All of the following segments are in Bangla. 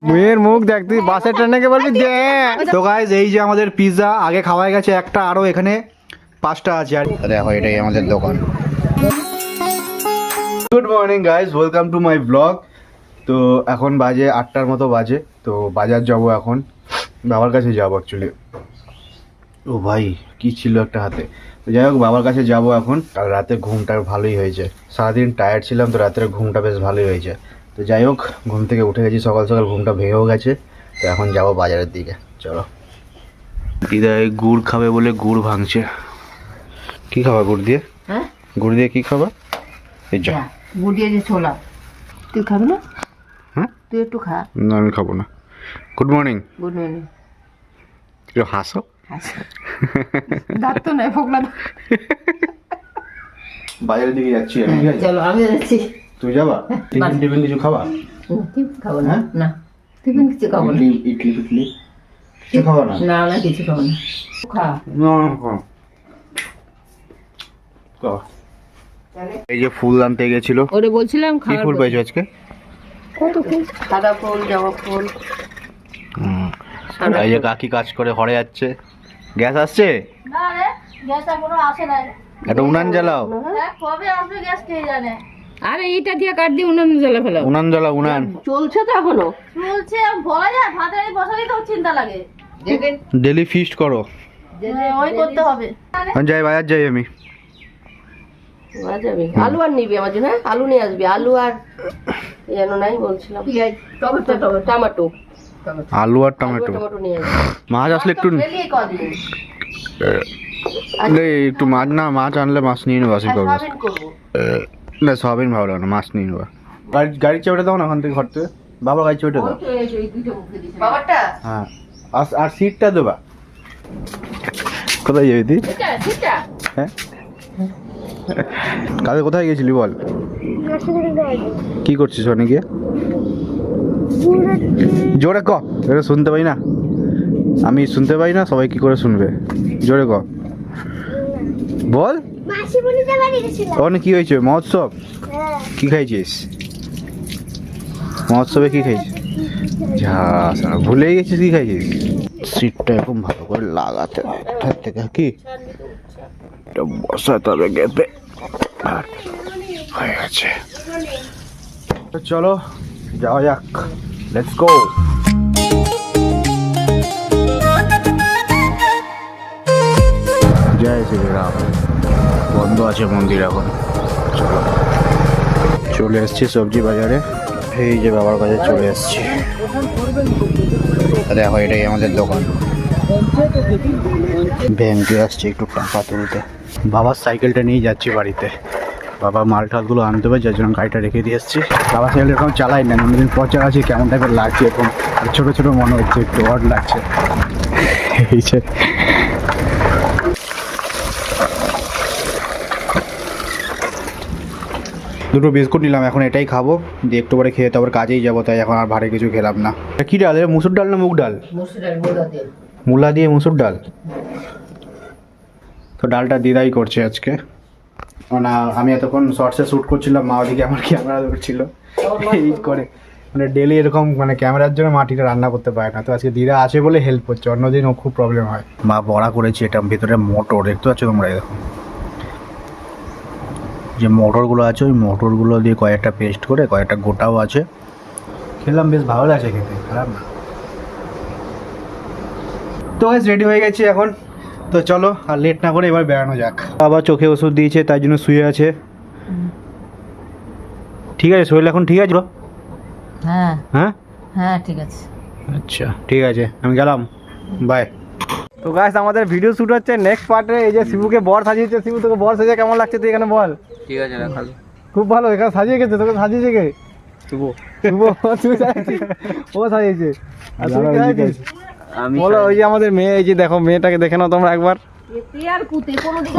মেয়ের মুখ দেখ, তুই বাসের ট্রেনে কে বলবি যে। তো গাইস এই যে আমাদের পিৎজা আগে খাওয়া গেছে একটা, আরো এখানে 5টা আছে। আর দেখো এটাই আমাদের দোকান। Good morning guys, welcome to my blog. তো এখন বাজে 8টার মতো বাজে। তো বাজার যাবো এখন, বাবার কাছে যাবো অ্যাকচুয়ালি। ও ভাই কি ছিল একটা হাতে। তো যাই হোক বাবার কাছে যাবো এখন। আর রাতে ঘুমটা ভালোই হয়েছে, সারাদিন টায়ার্ড ছিলাম তো রাতের ঘুমটা বেশ ভালোই হয়েছে। তো যাই হোক ঘুম থেকে উঠে গেছি সকাল সকাল, ঘুমটা ভেঙেও গেছে। তো এখন যাবো বাজারের দিকে, চলো। দিদা এই গুড় খাবে বলে গুড় ভাঙছে। কি খাবা গুড় দিয়ে? হ্যাঁ গুড় দিয়ে কি খাবা? এই যা গুড় দিয়ে যে ছোলা, তুই খাবি না? হ্যাঁ তুই একটু খা। না আমি খাবো না। Good morning. Good morning. একটু হাসো। দাঁত তো নাই, ফোকলা। বাজারের দিকে যাচ্ছি আমি, ঠিক আছে? চলো আমি যাচ্ছি। তুই যাবা? টিফিন টিফিন কিছু খাবা? টিফিন খাবো না। হ্যাঁ? না টিফিন কিছু খাবো না। ইডলি ফিটলি কিছু খাবা না? না না কিছু খাবো না। খা। না এই যে ফুল আনতে গেছিল। ওরে বলছিলাম কি ফুল পেয়েছো আজকে? কত ফুল, সাদা ফুল, জবা ফুল। এই যে কাকি কাজ করে হরে যাচ্ছে। গ্যাস আসছে? না রে, গ্যাস এখনো আসে নাই। একটা উনান জ্বালাও। কবে আসবে গ্যাস কে জানে। আরে এইটা দিয়ে কাট দিয়ে উনান জ্বালা ফেলাও। উনান জ্বালাও, উনান চলছে তো এখনো। চলছে, বলা যায় ভাতের বসালেই তো চিন্তা লাগে। ডেলি ফিস্ট করো। ওই করতে হবে। যাই বাজার যাই আমি। যাবি আলু আর নিবি আমার জন্য? আলু নিয়ে আসবি, আলু আর যেন নাই বলছিলাম টমেটো। আলু আর টমেটো। টমেটো নিয়ে আসবি। মাছ আসলে একটু পেলিয়ে কদিন। একটু মাছ, না মাছ আনলে মাছ নিয়ে নেবো। আসি করবো সয়াবিন করবো। না সয়াবিন ভালো লাগে না, মাছ নিয়ে নেবো। গাড়ির চাবিটা দাও না ওখান থেকে, ঘর থেকে। বাবার গাড়ির চাবিটা দাও। বাবারটা? হ্যাঁ আর সিটটা দেবা। কোথায় যাবি তুই? হ্যাঁ কালকে কোথায় গেছিলি বল? কি করছিস অনেকে? জোরে ক, এটা শুনতে পাই না। আমি শুনতে পাই না, সবাই কি করে শুনবে? জোরে ক বল। ওখানে কি হয়েছে? মহোৎসব? কি খাইছিস মহোৎসবে? কি খাইছিস? যা ভুলেই গেছিস কি খাইছিস। সিটটা এরকম ভালো করে লাগাতে থেকে কি বসাতে হবে গেতে। হয়ে গেছে, চলো যাওয়া যাক, লেটস গো। জয় শ্রীরাম। বন্ধ আছে মন্দির এখন। চলো চলে এসছি সবজি বাজারে। এই যে বাবার কাছে চলে এসছি। দেখো এটাই আমাদের দোকান। ব্যাংকে আসছে একটু টাকা তুলতে। বাবার সাইকেলটা নিয়ে যাচ্ছি বাড়িতে। বাবা মাল টালগুলো আনতে হবে, যার জন্য গাড়িটা রেখে দিয়ে এসছি। বাবা সাইকেল এরকম চালাই না, অনেকদিন পর চালাচ্ছি, কেমন টাইপের লাগছে এরকম। আর ছোটো ছোটো মনে হচ্ছে, একটু অড লাগছে। এই যে দুটো বিস্কুট নিলাম, এখন এটাই খাবো, দিয়ে একটু পরে খেয়ে তারপর কাজেই যাবো। তাই এখন আর ভারী কিছু খেলাম না। কি ডাল? মুসুর ডাল না মুগ ডাল? মূলা দিয়ে মুসুর ডাল। তো ডালটা দিদাই করছে আজকে। না আমি এতক্ষণ শর্টসে শ্যুট করছিলাম, মা ওদিকে আমার ক্যামেরা ধরছিল এই করে। মানে ডেলি এরকম মানে ক্যামেরার জন্য মাটিটা রান্না করতে পারে না। তো আজকে দিদা আছে বলে হেল্প করছে, অন্যদিন ও খুব প্রবলেম হয়। মা বড়া করেছে, এটা ভিতরে মোটর দেখতে পাচ্ছ তোমরা? এরকম যে মোটরগুলো আছে, ওই মোটরগুলো দিয়ে কয়েকটা পেস্ট করে, কয়েকটা গোটাও আছে। খেলাম, বেশ ভালো লাগছে খেতে, খারাপ না। তো রেডি হয়ে গেছি এখন। তো চলো আর লেট না করে এবার বেড়ানো যাক। আবার চোখে ওষুধ দিয়েছে, তাই জন্য শুয়ে আছে। ঠিক আছে, শরীর এখন ঠিক আছে? হ্যাঁ হ্যাঁ হ্যাঁ ঠিক আছে। আচ্ছা ঠিক আছে, আমি গেলাম, বাই। তো গাইস আমাদের ভিডিও শুট হচ্ছে নেক্সট পার্টে। এই যে শিবুকে বর সাজিয়েছে। শিবু তোকে বর সাজিয়ে কেমন লাগছে তুই এখানে বল? ঠিক আছে, খুব ভালো। এখানে সাজিয়ে গেছে, তোকে সাজিয়েছে কে? শুভ। তুই সাজিয়েছিস? ও সাজিয়েছে। আর তুই কে সাজিয়েছিস? বলো। ওই যে আমাদের মেয়ে, এই যে দেখো মেয়েটাকে দেখে নাও তোমরা একবার।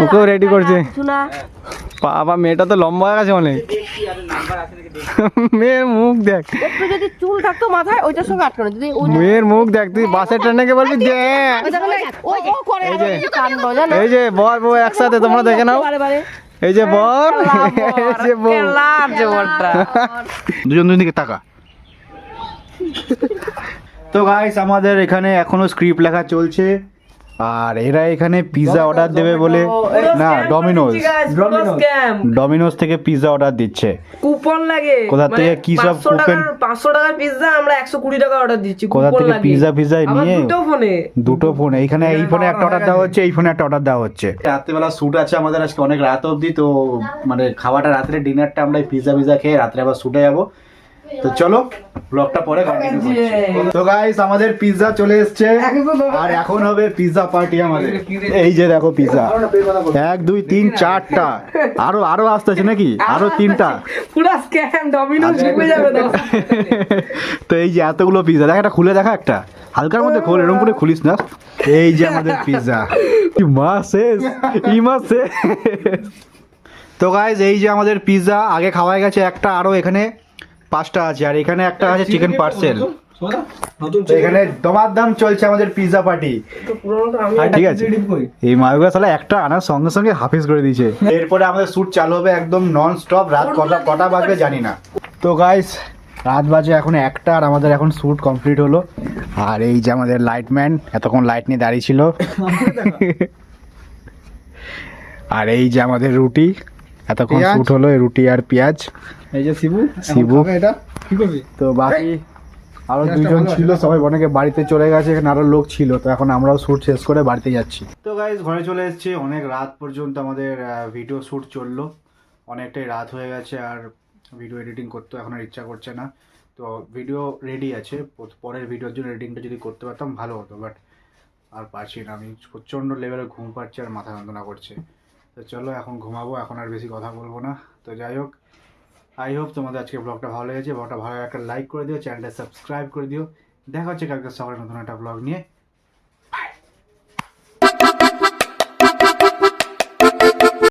ওকেও রেডি করছে। বাবা মেয়েটা তো লম্বা হয়ে গেছে অনেক। মেয়ের মুখ দেখ, একটু যদি চুল থাকতো মাথায় ওইটার সঙ্গে আটকানো। যদি মেয়ের মুখ দেখ, তুই বাসের ট্রেনে কে বলবি যে। এই যে বর বউ একসাথে, তোমরা দেখে নাও। এই যে বর, এই যে বউ। দুজন দুজন দিকে তাকা। তো গাইস আমাদের এখানে এখনো স্ক্রিপ্ট লেখা চলছে আর এরা এখানে পিৎজা অর্ডার দেবে বলে না ডমিনোজ থেকে পিৎজা অর্ডার দিচ্ছে কুপন লাগে কোথা থেকে কি সব কুপন 500 টাকার পিৎজা আমরা 120 টাকা অর্ডার দিচ্ছি কোথা থেকে পিৎজা নিয়ে দুটো ফোনে এইখানে এই ফোনে একটা অর্ডার দেওয়া হচ্ছে এই ফোনে একটা অর্ডার দেওয়া হচ্ছে রাত্রেবেলা শুট আছে আমাদের আজকে অনেক রাত অবধি তো মানে খাওয়াটা রাত্রে ডিনারটা আমরা পিৎজা খেয়ে রাত্রে আবার শুটে যাবো তো চলো ব্লগটা পরে কন্টিনিউ করছি তো গাইস আমাদের পিৎজা চলে এসেছে আর এখন হবে পিৎজা পার্টি আমাদের এই যে দেখো পিৎজা 1 2 3 4টা আরো আসতেছে নাকি আরো 3টা পুরো স্ক্যাম ডমিনোজ ঢুকে যাবে না তো এই যে এতগুলো পিৎজা দেখ একটা খুলে দেখা একটা হালকার মধ্যে খোল এরকম করে খুলিস না এই যে আমাদের পিৎজা মাস শেষ তো গাইস এই যে আমাদের পিৎজা আগে খাওয়া গেছে একটা আরো এখানে 5টা আছে আর এখানে একটা আছে চিকেন পার্সেল এখানে দমাদাম চলছে আমাদের পিৎজা পার্টি ঠিক আছে এই মায়ুগা সালা একটা আনার সঙ্গে সঙ্গে হাফিজ করে দিয়েছে এরপরে আমাদের শুট চালু হবে একদম নন স্টপ রাত কটা বাজবে জানি না তো গাইস রাত বাজে এখন 1টা আর আমাদের এখন শুট কমপ্লিট হলো আর এই যে আমাদের লাইটম্যান এতক্ষণ লাইট নিয়ে দাঁড়িয়ে ছিল আর এই যে আমাদের রুটি এতক্ষণ শুট হলো রুটি আর পেঁয়াজ এই যে শিবু এটা কি করবি তো বাকি আরো দুজন ছিল সবাই অনেকে বাড়িতে চলে গেছে এখানে আরো লোক ছিল তো এখন আমরাও শুট শেষ করে বাড়িতে যাচ্ছি তো গাইজ ঘরে চলে এসেছি অনেক রাত পর্যন্ত আমাদের ভিডিও শুট চললো অনেকটাই রাত হয়ে গেছে আর ভিডিও এডিটিং করতেও এখন আর ইচ্ছা করছে না তো ভিডিও রেডি আছে পরের ভিডিওর জন্য এডিটিংটা যদি করতে পারতাম ভালো হতো বাট আর পারছি না আমি প্রচণ্ড লেভেলে ঘুম পাচ্ছি আর মাথা যন্ত্রণা করছে তো চলো এখন ঘুমাবো এখন আর বেশি কথা বলবো না তো যাই হোক আই হোপ তোমাদের আজকে ব্লগটা ভালো লেগেছে ব্লগটা ভালো একটা লাইক করে দিও চ্যানেলটা সাবস্ক্রাইব করে দিও দেখা হচ্ছে কালকে সকালে নতুন একটা ব্লগ নিয়ে